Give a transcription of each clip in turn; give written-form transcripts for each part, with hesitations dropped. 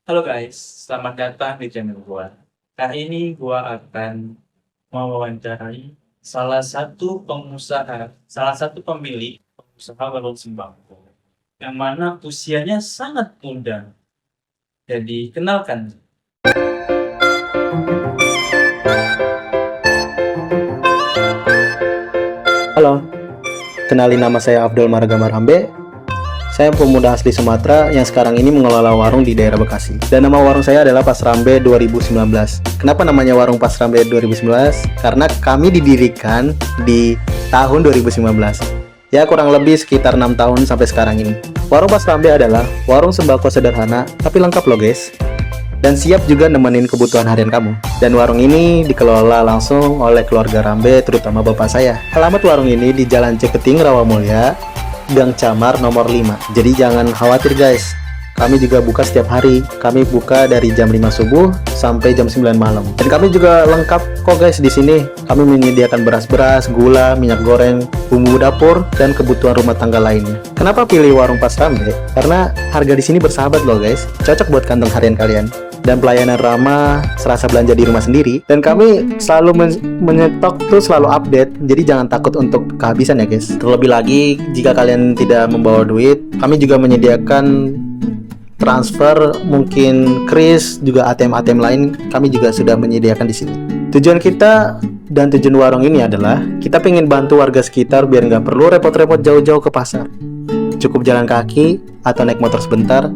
Halo guys, selamat datang di channel gua. Kali ini gua akan mewawancarai salah satu pemilik pengusaha warung sembako yang mana usianya sangat muda. Jadi kenalkan. Halo, kenalin nama saya Abdul Marga Marambe. Saya pemuda asli Sumatera yang sekarang ini mengelola warung di daerah Bekasi. Dan nama warung saya adalah Pas Rambe 2019. Kenapa namanya warung Pas Rambe 2019? Karena kami didirikan di tahun 2019. Ya kurang lebih sekitar 6 tahun sampai sekarang ini. Warung Pas Rambe adalah warung sembako sederhana tapi lengkap loh guys. Dan siap juga nemenin kebutuhan harian kamu. Dan warung ini dikelola langsung oleh keluarga Rambe, terutama bapak saya. Alamat warung ini di Jalan Ceketing, Rawamulya, Gang Camar nomor 5. Jadi jangan khawatir guys. Kami juga buka setiap hari. Kami buka dari jam 5 subuh sampai jam 9 malam. Dan kami juga lengkap kok guys di sini. Kami menyediakan beras-beras, gula, minyak goreng, bumbu dapur, dan kebutuhan rumah tangga lainnya. Kenapa pilih warung Pas Rambe? Karena harga di sini bersahabat loh guys. Cocok buat kantong harian kalian. Dan pelayanan ramah, serasa belanja di rumah sendiri. Dan kami selalu menyetok tuh selalu update, jadi jangan takut untuk kehabisan ya guys. Terlebih lagi jika kalian tidak membawa duit, kami juga menyediakan transfer, mungkin kris, juga ATM lain kami juga sudah menyediakan di sini. Tujuan kita dan tujuan warung ini adalah kita pengen bantu warga sekitar biar nggak perlu repot-repot jauh-jauh ke pasar. Cukup jalan kaki atau naik motor sebentar.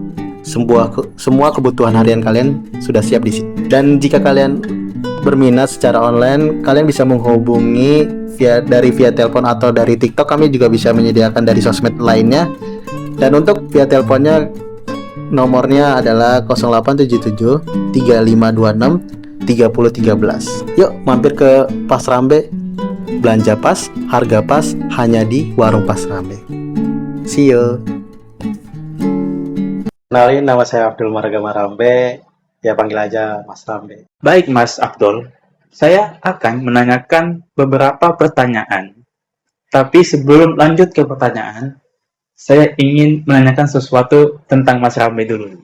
Semua kebutuhan harian kalian sudah siap di sini. Dan jika kalian berminat secara online, kalian bisa menghubungi via telepon atau dari TikTok. Kami juga bisa menyediakan dari sosmed lainnya. Dan untuk via teleponnya, nomornya adalah 0877 3526 3013. Yuk mampir ke Pas Rambe, belanja pas, harga pas, hanya di warung Pas Rambe. See you. Kenalin, nama saya Abdul Marga Marambe, ya panggil aja Mas Rambe. Baik Mas Abdul, saya akan menanyakan beberapa pertanyaan. Tapi sebelum lanjut ke pertanyaan, saya ingin menanyakan sesuatu tentang Mas Rambe dulu.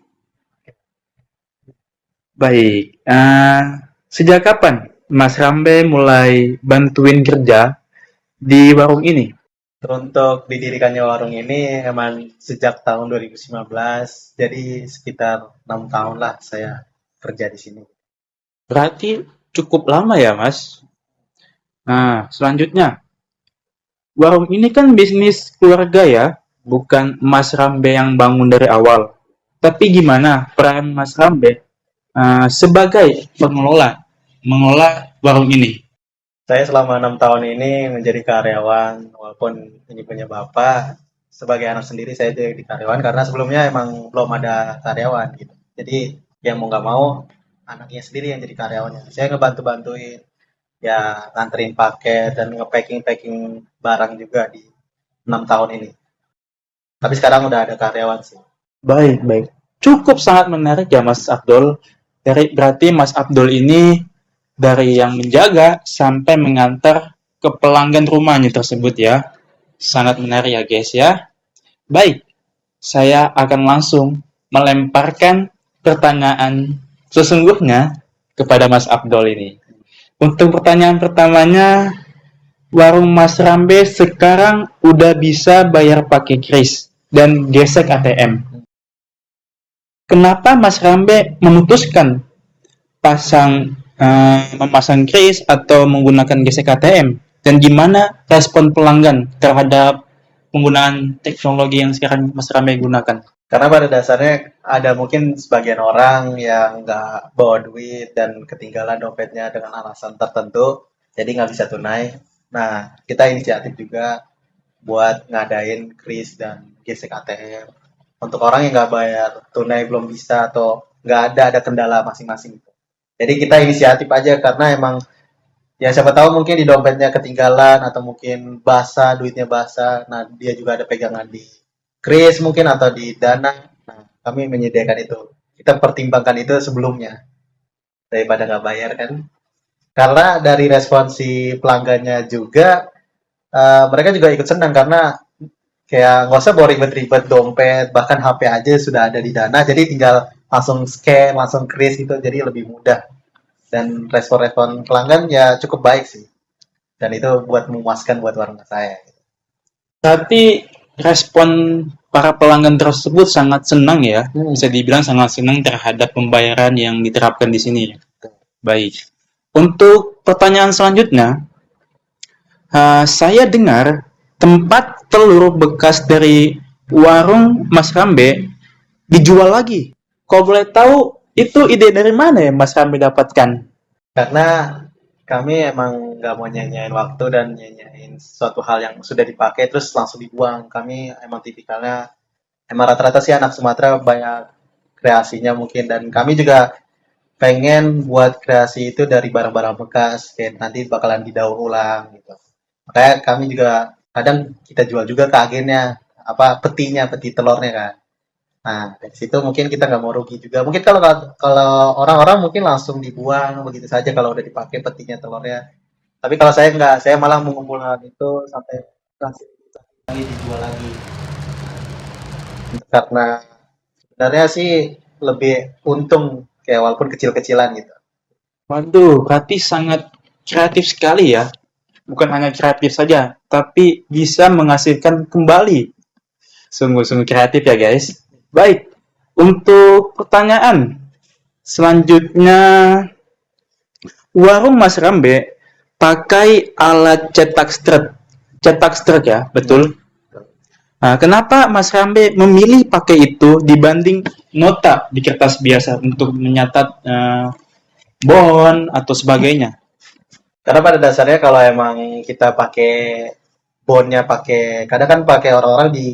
Baik, sejak kapan Mas Rambe mulai bantuin kerja di warung ini? Untuk didirikannya warung ini emang sejak tahun 2019, jadi sekitar 6 tahun lah saya kerja di sini. Berarti cukup lama ya, Mas? Nah, selanjutnya, warung ini kan bisnis keluarga ya, bukan Mas Rambe yang bangun dari awal. Tapi gimana peran Mas Rambe sebagai mengelola warung ini? Saya selama 6 tahun ini menjadi karyawan, walaupun ini punya bapak. Sebagai anak sendiri saya jadi karyawan karena sebelumnya emang belum ada karyawan gitu. Jadi yang mau nggak mau anaknya sendiri yang jadi karyawannya. Saya ngebantu-bantuin ya nganterin paket dan nge-packing barang juga di 6 tahun ini. Tapi sekarang udah ada karyawan sih. Baik, baik. Cukup sangat menarik ya, Mas Abdul. Berarti Mas Abdul ini dari yang menjaga sampai mengantar ke pelanggan rumahnya tersebut ya. Sangat menarik ya guys ya. Baik, saya akan langsung melemparkan pertanyaan sesungguhnya kepada Mas Abdul ini. Untuk pertanyaan pertamanya, warung Mas Rambe sekarang udah bisa bayar pakai kris dan gesek ATM. Kenapa Mas Rambe memutuskan memasang kris atau menggunakan gesek ATM? Dan gimana respon pelanggan terhadap penggunaan teknologi yang sekarang Mas Rambe gunakan? Karena pada dasarnya ada mungkin sebagian orang yang nggak bawa duit dan ketinggalan dompetnya dengan alasan tertentu, jadi nggak bisa tunai. Nah, kita inisiatif juga buat ngadain kris dan gesek ATM. Untuk orang yang nggak bayar tunai belum bisa atau nggak ada kendala masing-masing. Jadi kita inisiatif aja karena emang ya siapa tahu mungkin di dompetnya ketinggalan atau mungkin basah, duitnya basah. Nah, dia juga ada pegangan di kris mungkin atau di Dana. Nah, kami menyediakan itu. Kita pertimbangkan itu sebelumnya daripada nggak bayar kan. Karena dari respon si pelanggannya juga, mereka juga ikut senang karena kayak nggak usah bawa ribet-ribet dompet, bahkan HP aja sudah ada di Dana. Jadi tinggal langsung scan, langsung kris gitu, jadi lebih mudah. Dan respon-respon pelanggan ya cukup baik sih. Dan itu buat memuaskan buat warung saya. Berarti respon para pelanggan tersebut sangat senang ya, bisa dibilang sangat senang terhadap pembayaran yang diterapkan di sini. Baik. Untuk pertanyaan selanjutnya, saya dengar tempat telur bekas dari warung Mas Rambe dijual lagi. Kalau boleh tahu, itu ide dari mana ya Mas Rambe dapatkan? Karena kami emang nggak mau nyanyain waktu dan nyanyain suatu hal yang sudah dipakai terus langsung dibuang. Kami emang tipikalnya, emang rata-rata sih anak Sumatera banyak kreasinya mungkin, dan kami juga pengen buat kreasi itu dari barang-barang bekas, kayak nanti bakalan didaur ulang gitu. Makanya kami juga kadang kita jual juga ke agennya, apa petinya, peti telurnya kan. Nah, dari situ mungkin kita nggak mau rugi juga. Mungkin kalau kalau orang-orang mungkin langsung dibuang begitu saja kalau udah dipakai petinya telurnya. Tapi kalau saya nggak, saya malah mengumpulkan itu sampai kasih lagi dijual lagi. Karena sebenarnya sih lebih untung kayak walaupun kecil-kecilan gitu. Waduh, berarti sangat kreatif sekali ya. Bukan hanya kreatif saja, tapi bisa menghasilkan kembali. Sungguh-sungguh kreatif ya guys. Baik, untuk pertanyaan selanjutnya, warung Mas Rambe pakai alat cetak strut ya, betul? Nah, kenapa Mas Rambe memilih pakai itu dibanding nota di kertas biasa untuk menyatat bon atau sebagainya? Karena pada dasarnya kalau emang kita pakai bondnya pakai, kadang kan pakai orang-orang di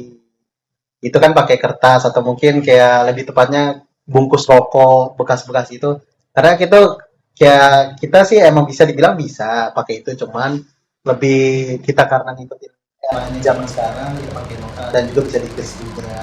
itu kan pakai kertas atau mungkin kayak lebih tepatnya bungkus rokok bekas-bekas itu. Karena kita kayak kita sih emang bisa dibilang bisa pakai itu, cuman lebih kita karena ngikutin eranya zaman sekarang kita pakai nota dan juga bisa dikris juga.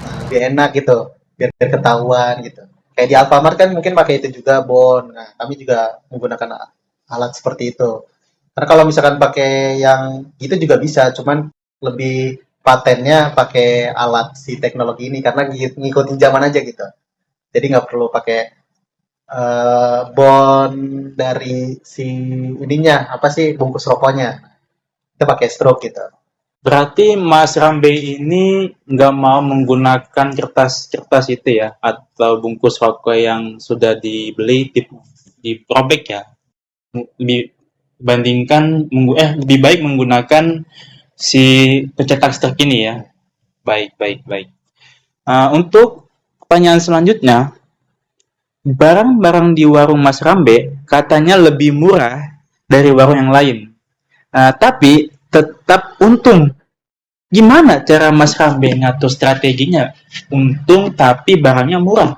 Nah, lebih enak gitu, biar ketahuan gitu. Kayak di Alfamart kan mungkin pakai itu juga bon. Nah, kami juga menggunakan alat seperti itu. Karena kalau misalkan pakai yang itu juga bisa, cuman lebih patennya pakai alat si teknologi ini karena ngikutin zaman aja gitu. Jadi nggak perlu pakai bon dari si ininya apa sih bungkus rokoknya. Kita pakai stroke gitu. Berarti Mas Rambe ini nggak mau menggunakan kertas-kertas itu ya, atau bungkus rokok yang sudah dibeli diprobek ya. Dibandingkan lebih baik menggunakan si pencetak stok ini ya. Baik, baik, baik. Untuk pertanyaan selanjutnya, barang-barang di warung Mas Rambe katanya lebih murah dari warung yang lain. Tapi tetap untung. Gimana cara Mas Rambe ngatur strateginya? Untung tapi barangnya murah.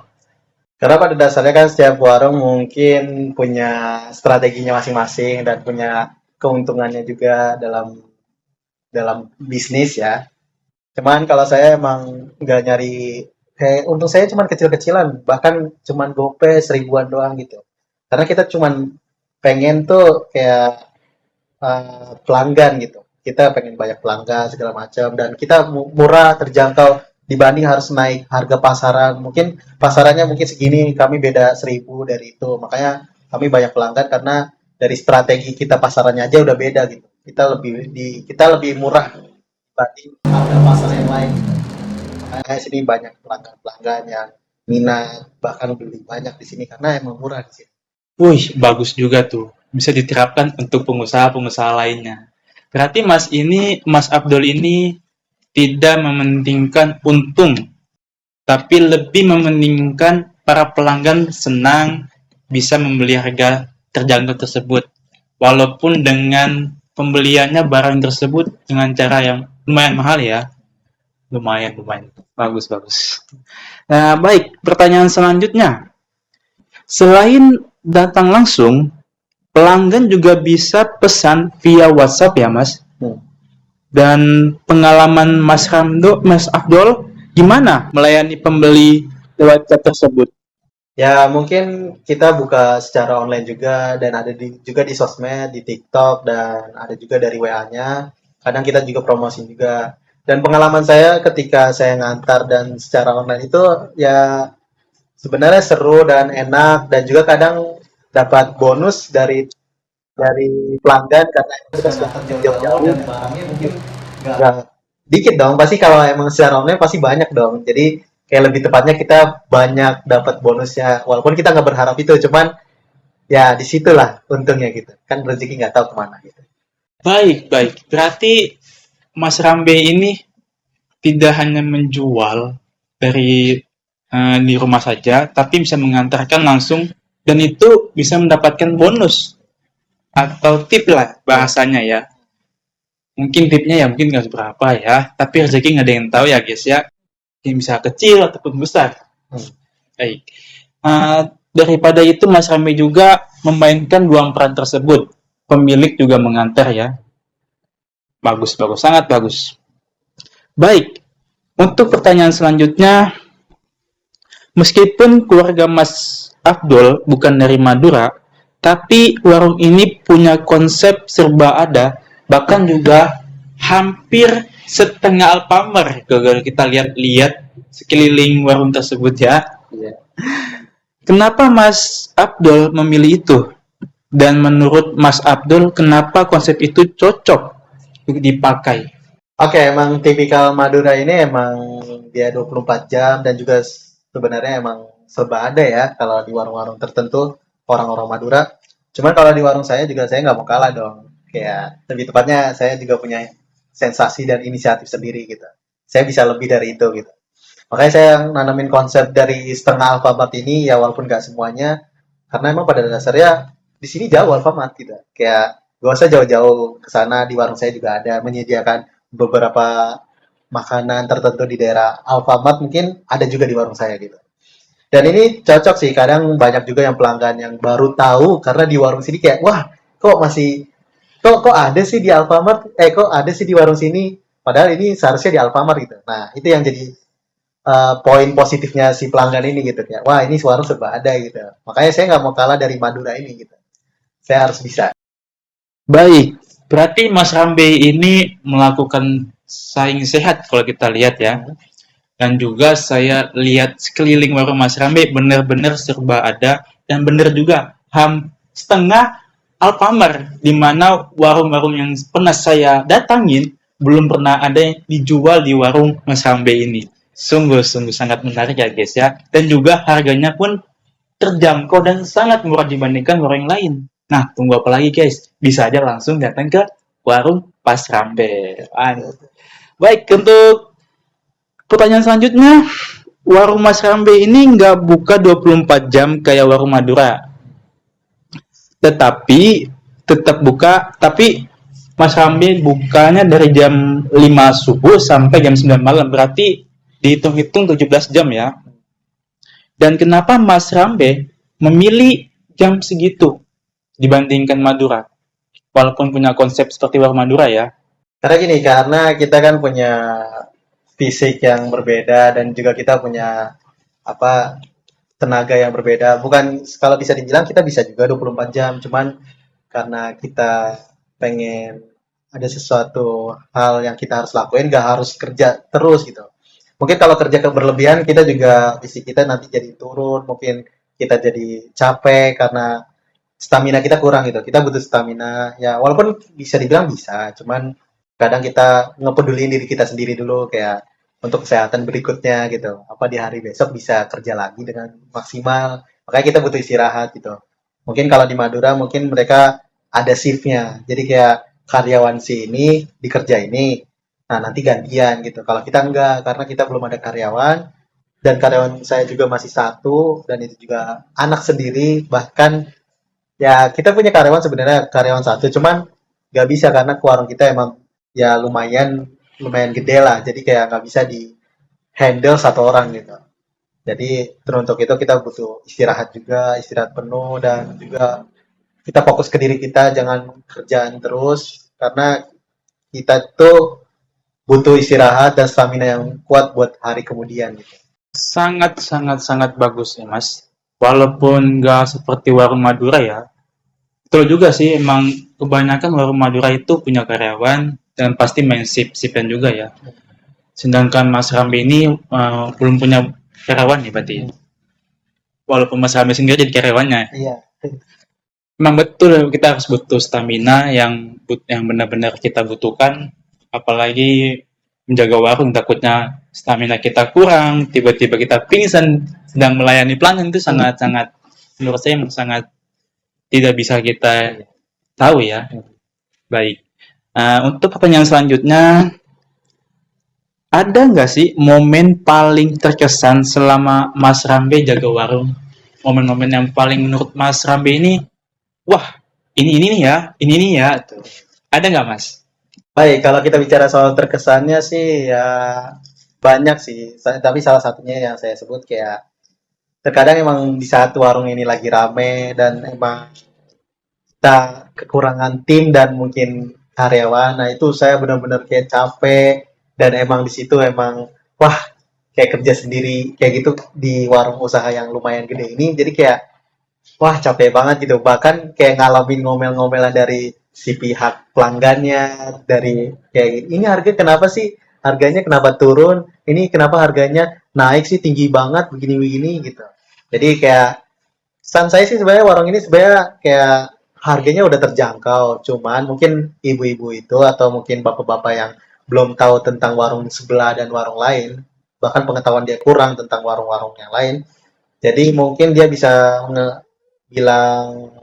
Karena pada dasarnya kan setiap warung mungkin punya strateginya masing-masing dan punya keuntungannya juga dalam dalam bisnis ya. Cuman kalau saya emang nggak nyari, kayak untung saya cuman kecil-kecilan, bahkan cuman gope seribuan doang gitu. Karena kita cuman pengen tuh kayak pelanggan gitu. Kita pengen banyak pelanggan segala macam dan kita murah terjangkau dibanding harus naik harga pasaran. Mungkin pasarannya mungkin segini, kami beda 1.000 dari itu. Makanya kami banyak pelanggan karena dari strategi kita pasarannya aja udah beda gitu. Kita lebih murah dibanding harga pasar yang lain. Makanya sini banyak pelanggan-pelanggan yang minat bahkan beli banyak di sini karena emang murah di sini. Wih, bagus juga tuh. Bisa diterapkan untuk pengusaha-pengusaha lainnya. Berarti Mas Abdul ini tidak mementingkan untung, tapi lebih mementingkan para pelanggan senang bisa membeli harga terjangkau tersebut. Walaupun dengan pembeliannya barang tersebut dengan cara yang lumayan mahal ya. Lumayan, lumayan. Bagus, bagus. Nah, baik. Pertanyaan selanjutnya. Selain datang langsung, pelanggan juga bisa pesan via WhatsApp ya, Mas? Dan pengalaman Mas Abdul, gimana melayani pembeli lewat chat tersebut? Ya, mungkin kita buka secara online juga dan ada juga di sosmed, di TikTok dan ada juga dari WA-nya. Kadang kita juga promosi juga. Dan pengalaman saya ketika saya ngantar dan secara online itu ya sebenarnya seru dan enak, dan juga kadang dapat bonus dari pelanggan karena kita sudah datang jauh-jauh dan barangnya mungkin nggak dikit dong, pasti kalau emang secara online pasti banyak dong, jadi kayak lebih tepatnya kita banyak dapat bonusnya walaupun kita nggak berharap itu, cuman ya disitulah untungnya gitu kan, rezeki nggak tahu kemana gitu. Baik, baik. Berarti Mas Rambe ini tidak hanya menjual dari di rumah saja, tapi bisa mengantarkan langsung dan itu bisa mendapatkan bonus atau tip lah bahasanya ya. Mungkin tipnya ya mungkin nggak seberapa ya, tapi rezeki nggak ada yang tahu ya guys ya. Yang bisa kecil ataupun besar. Baik. Daripada itu Mas Rambe juga memainkan dua peran tersebut. Pemilik juga mengantar ya. Bagus, bagus, sangat bagus. Baik, untuk pertanyaan selanjutnya, meskipun keluarga Mas Abdul bukan dari Madura, tapi warung ini punya konsep serba ada, bahkan juga hampir setengah Alfamart. Kalau kita lihat-lihat sekeliling warung tersebut ya. Kenapa Mas Abdul memilih itu? Dan menurut Mas Abdul, kenapa konsep itu cocok untuk dipakai? Oke, emang tipikal Madura ini emang dia 24 jam dan juga sebenarnya emang serba ada ya kalau di warung-warung tertentu orang-orang Madura. Cuman kalau di warung saya juga saya nggak mau kalah dong. Kayak lebih tepatnya saya juga punya sensasi dan inisiatif sendiri gitu. Saya bisa lebih dari itu gitu. Makanya saya nanamin konsep dari setengah Alfamart ini ya walaupun nggak semuanya, karena emang pada dasarnya di sini jauh Alfamart gitu. Kayak gak usah jauh-jauh ke sana, di warung saya juga ada menyediakan beberapa makanan tertentu di daerah Alfamart, mungkin ada juga di warung saya gitu. Dan ini cocok sih, kadang banyak juga yang pelanggan yang baru tahu karena di warung sini kayak wah kok masih kok ada sih di Alfamart, kok ada sih di warung sini, padahal ini seharusnya di Alfamart gitu. Nah itu yang jadi poin positifnya si pelanggan ini gitu, kayak wah ini warung serba ada gitu. Makanya saya nggak mau kalah dari Madura ini gitu, saya harus bisa. Baik, berarti Mas Rambe ini melakukan saing sehat kalau kita lihat ya. Dan juga saya lihat sekeliling warung Mas Rambe benar-benar serba ada dan benar juga setengah Alfamart, di mana warung-warung yang pernah saya datangin belum pernah ada yang dijual di warung Mas Rambe ini. Sungguh-sungguh sangat menarik ya guys ya. Dan juga harganya pun terjangkau dan sangat murah dibandingkan warung yang lain. Nah, tunggu apa lagi guys? Bisa aja langsung datang ke warung Mas Rambe. Baik, untuk pertanyaan selanjutnya, warung Mas Rambe ini nggak buka 24 jam kayak warung Madura. Tetapi tetap buka, tapi Mas Rambe bukanya dari jam 5 subuh sampai jam 9 malam. Berarti dihitung-hitung 17 jam ya. Dan kenapa Mas Rambe memilih jam segitu dibandingkan Madura? Walaupun punya konsep seperti warung Madura ya. Karena gini, karena kita kan punya fisik yang berbeda dan juga kita punya apa tenaga yang berbeda. Bukan, kalau bisa dibilang kita bisa juga 24 jam, cuman karena kita pengen ada sesuatu hal yang kita harus lakuin, gak harus kerja terus gitu. Mungkin kalau kerja berlebihan, kita juga fisik kita nanti jadi turun, mungkin kita jadi capek karena stamina kita kurang gitu. Kita butuh stamina ya, walaupun bisa dibilang bisa, cuman kadang kita ngepeduliin diri kita sendiri dulu, kayak untuk kesehatan berikutnya gitu. Apa di hari besok bisa kerja lagi dengan maksimal. Makanya kita butuh istirahat gitu. Mungkin kalau di Madura mungkin mereka ada shiftnya. Jadi kayak karyawan si ini dikerja ini. Nah, nanti gantian gitu. Kalau kita enggak, karena kita belum ada karyawan dan karyawan saya juga masih satu dan itu juga anak sendiri, bahkan ya kita punya karyawan sebenarnya karyawan satu, cuman nggak bisa karena warung kita emang ya lumayan lumayan gede lah, jadi kayak nggak bisa di handle satu orang gitu. Jadi teruntuk itu kita butuh istirahat juga, istirahat penuh, dan juga kita fokus ke diri kita, jangan kerjaan terus karena kita tuh butuh istirahat dan stamina yang kuat buat hari kemudian gitu. Sangat, sangat, sangat bagus ya Mas. Walaupun nggak seperti warung Madura ya. Betul juga sih, emang kebanyakan warung Madura itu punya karyawan dan pasti main sip-sipan juga ya. Sedangkan Mas Rambe ini belum punya karyawan ya berarti. walaupun Mas Rambe sendiri jadi karyawannya. Iya. Memang betul kita harus butuh stamina yang benar-benar kita butuhkan, apalagi menjaga warung takutnya stamina kita kurang, tiba-tiba kita pingsan sedang melayani pelanggan itu sangat-sangat menurut saya sangat tidak bisa kita tahu ya. Baik. Untuk pertanyaan selanjutnya, ada nggak sih momen paling terkesan selama Mas Rambe jaga warung? Momen-momen yang paling menurut Mas Rambe ini, wah ini nih ya, ini nih ya. Tuh. Ada nggak Mas? Baik, kalau kita bicara soal terkesannya sih ya banyak sih. Tapi salah satunya yang saya sebut kayak terkadang emang di saat warung ini lagi rame dan emang kita kekurangan tim dan mungkin karyawan. Nah, itu saya benar-benar kayak capek dan emang di situ emang wah kayak kerja sendiri kayak gitu di warung usaha yang lumayan gede ini. Jadi kayak wah capek banget gitu. Bahkan kayak ngalamin ngomel-ngomelan dari si pihak pelanggannya, dari kayak ini harga kenapa sih? Harganya kenapa turun? Ini kenapa harganya naik sih tinggi banget begini-begini gitu. Jadi kayak pesan saya sih sebenarnya warung ini sebenarnya kayak harganya udah terjangkau, cuman mungkin ibu-ibu itu atau mungkin bapak-bapak yang belum tahu tentang warung sebelah dan warung lain, bahkan pengetahuan dia kurang tentang warung-warung yang lain, jadi mungkin dia bisa bilang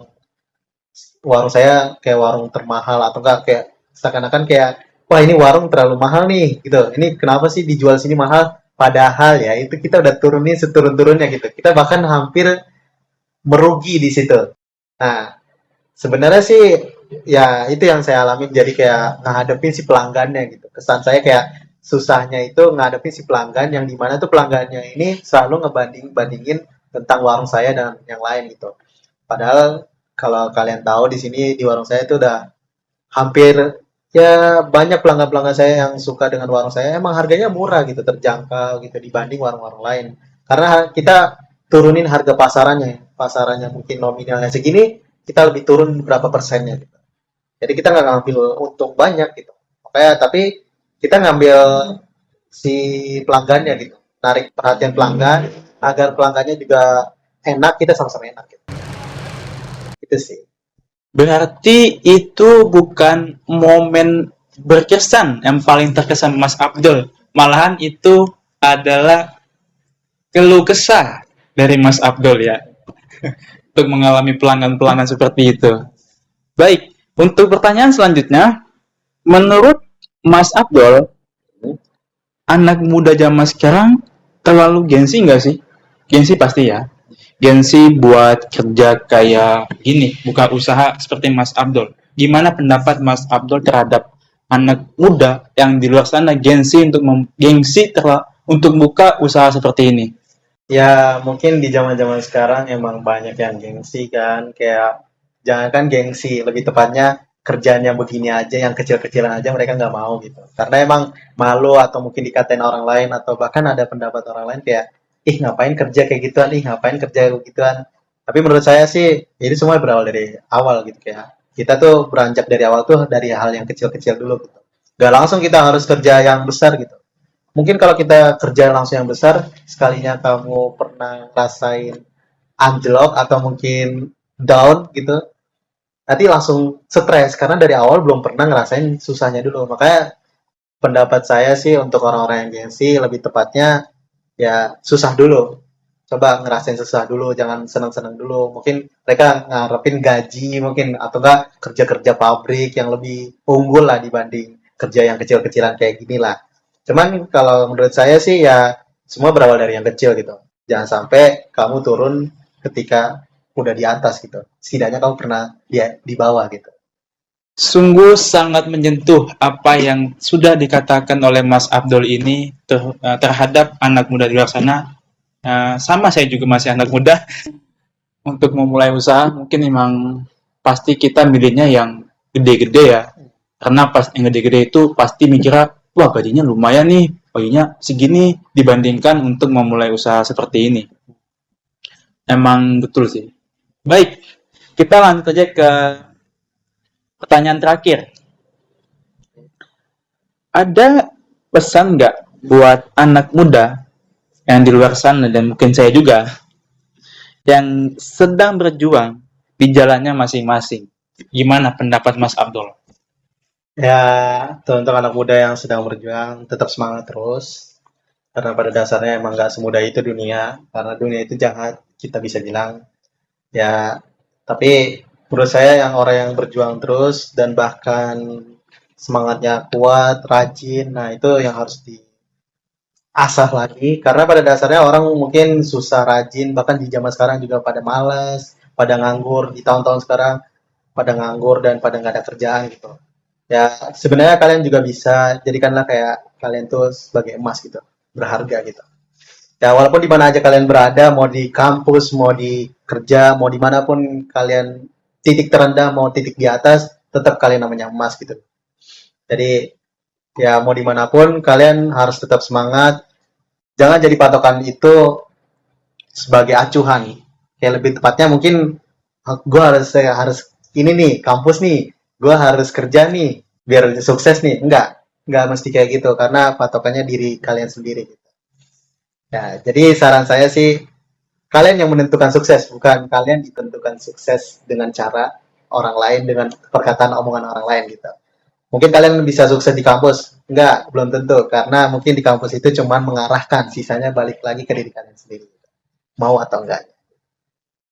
warung saya kayak warung termahal atau enggak kayak seakan-akan kayak wah ini warung terlalu mahal nih gitu. Ini kenapa sih dijual sini mahal? Padahal ya itu kita udah turunin seturun-turunnya gitu. Kita bahkan hampir merugi di situ. Nah, sebenarnya sih ya itu yang saya alami jadi kayak ngadepin si pelanggannya gitu. Kesan saya kayak susahnya itu ngadepin si pelanggan yang dimana tuh pelanggannya ini selalu ngebanding-bandingin tentang warung saya dan yang lain gitu. Padahal kalau kalian tahu di sini di warung saya itu udah hampir ya banyak pelanggan-pelanggan saya yang suka dengan warung saya emang harganya murah gitu, terjangkau gitu dibanding warung-warung lain. Karena kita turunin harga pasarannya, pasarannya mungkin nominalnya segini, kita lebih turun berapa persennya gitu. Jadi kita nggak ngambil untung banyak gitu. Makanya tapi kita ngambil si pelanggannya gitu, narik perhatian pelanggan agar pelanggannya juga enak, kita sama-sama enak gitu. Itu sih. Berarti itu bukan momen berkesan yang paling terkesan Mas Abdul. Malahan itu adalah keluh kesah dari Mas Abdul ya. Untuk mengalami pelanggan-pelanggan seperti itu. Baik, untuk pertanyaan selanjutnya, menurut Mas Abdul, anak muda zaman sekarang terlalu gengsi nggak sih? Gengsi pasti ya. Gengsi buat kerja kayak gini, buka usaha seperti Mas Abdul. Gimana pendapat Mas Abdul terhadap anak muda yang di luar sana gengsi untuk buka usaha seperti ini? Ya mungkin di zaman-zaman sekarang emang banyak yang gengsi kan, kayak jangankan gengsi, lebih tepatnya kerjanya begini aja, yang kecil-kecilan aja mereka nggak mau gitu. Karena emang malu atau mungkin dikatain orang lain atau bahkan ada pendapat orang lain kayak, ih ngapain kerja kayak gituan, ih ngapain kerja kayak gituan. Tapi menurut saya sih, ini semua berawal dari awal gitu kayak. Kita tuh beranjak dari awal tuh dari hal yang kecil-kecil dulu gitu. Gak langsung kita harus kerja yang besar gitu. Mungkin kalau kita kerja langsung yang besar, sekalinya kamu pernah ngerasain anjlok atau mungkin down gitu, nanti langsung stres karena dari awal belum pernah ngerasain susahnya dulu. Makanya pendapat saya sih untuk orang-orang yang gengsi lebih tepatnya ya susah dulu. Coba ngerasain susah dulu, jangan senang-senang dulu. Mungkin mereka ngarepin gaji mungkin atau enggak kerja-kerja pabrik yang lebih unggul lah dibanding kerja yang kecil-kecilan kayak gini lah. Cuman kalau menurut saya sih ya semua berawal dari yang kecil gitu. Jangan sampai kamu turun ketika udah di atas gitu. Setidaknya kamu pernah di bawah gitu. Sungguh sangat menyentuh apa yang sudah dikatakan oleh Mas Abdul ini terhadap anak muda di luar sana. Sama saya juga masih anak muda. Untuk memulai usaha mungkin memang pasti kita milihnya yang gede-gede ya. Karena pas yang gede-gede itu pasti mikirnya, wah gajinya lumayan nih, gajinya segini dibandingkan untuk memulai usaha seperti ini. Emang betul sih. Baik, kita lanjut aja ke pertanyaan terakhir. Ada pesan nggak buat anak muda yang di luar sana dan mungkin saya juga yang sedang berjuang di jalannya masing-masing. Gimana pendapat Mas Abdul? Ya, untuk anak muda yang sedang berjuang, tetap semangat terus. Karena pada dasarnya emang nggak semudah itu dunia. Karena dunia itu jahat, kita bisa bilang. Ya, tapi menurut saya yang orang yang berjuang terus dan bahkan semangatnya kuat, rajin, nah itu yang harus diasah lagi. Karena pada dasarnya orang mungkin susah rajin, bahkan di zaman sekarang juga pada malas, pada nganggur, di tahun-tahun sekarang pada nganggur dan pada nggak ada kerjaan gitu. Ya, sebenarnya kalian juga bisa jadikanlah kayak kalian tuh sebagai emas gitu, berharga gitu. Ya, walaupun di mana aja kalian berada, mau di kampus, mau di kerja, mau dimanapun kalian titik terendah, mau titik di atas, tetap kalian namanya emas gitu. Jadi, ya mau dimanapun kalian harus tetap semangat. Jangan jadi patokan itu sebagai acuhan. Kayak lebih tepatnya mungkin gue harus ini nih, kampus nih, gue harus kerja nih, biar sukses nih. Enggak mesti kayak gitu, karena patokannya diri kalian sendiri. Ya, jadi saran saya sih, kalian yang menentukan sukses, bukan kalian ditentukan sukses dengan cara orang lain, dengan perkataan omongan orang lain gitu. Mungkin kalian bisa sukses di kampus, enggak, belum tentu, karena mungkin di kampus itu cuma mengarahkan, sisanya balik lagi ke diri kalian sendiri. Mau atau enggak.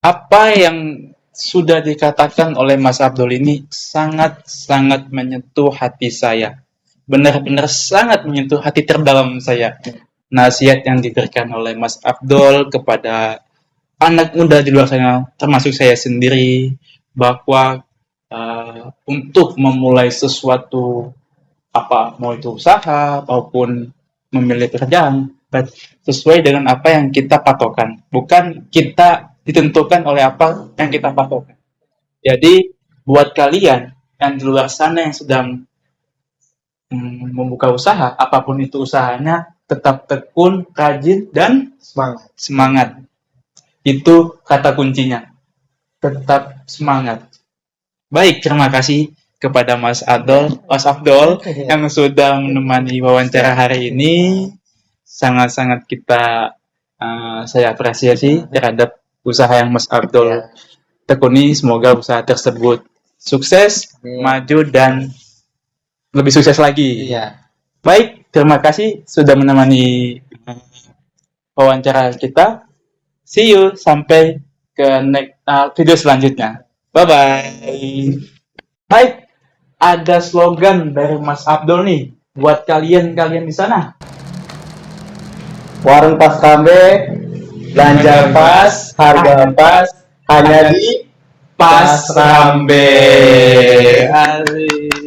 Apa yang sudah dikatakan oleh Mas Abdul ini sangat-sangat menyentuh hati saya. Benar-benar sangat menyentuh hati terdalam saya. Nasihat yang diberikan oleh Mas Abdul kepada anak muda di luar sana, termasuk saya sendiri, bahwa untuk memulai sesuatu, apa mau itu usaha maupun memilih pekerjaan, sesuai dengan apa yang kita patokan, bukan kita ditentukan oleh apa yang kita patokan. Jadi buat kalian yang di luar sana yang sedang membuka usaha, apapun itu usahanya, tetap tekun, rajin, dan semangat. Itu kata kuncinya. Tetap semangat. Baik, terima kasih kepada Mas Abdul yang sudah menemani wawancara hari ini. Sangat-sangat saya apresiasi terhadap usaha yang Mas Abdul tekuni. Semoga usaha tersebut sukses, maju, dan lebih sukses lagi. Iya. Baik, terima kasih sudah menemani wawancara kita. See you, sampai ke video selanjutnya. Bye-bye. Baik, ada slogan dari Mas Abdul nih buat kalian di sana. Warung Pas Rambe, belanja pas, harga pas, hanya di Pas Rambe. Asik.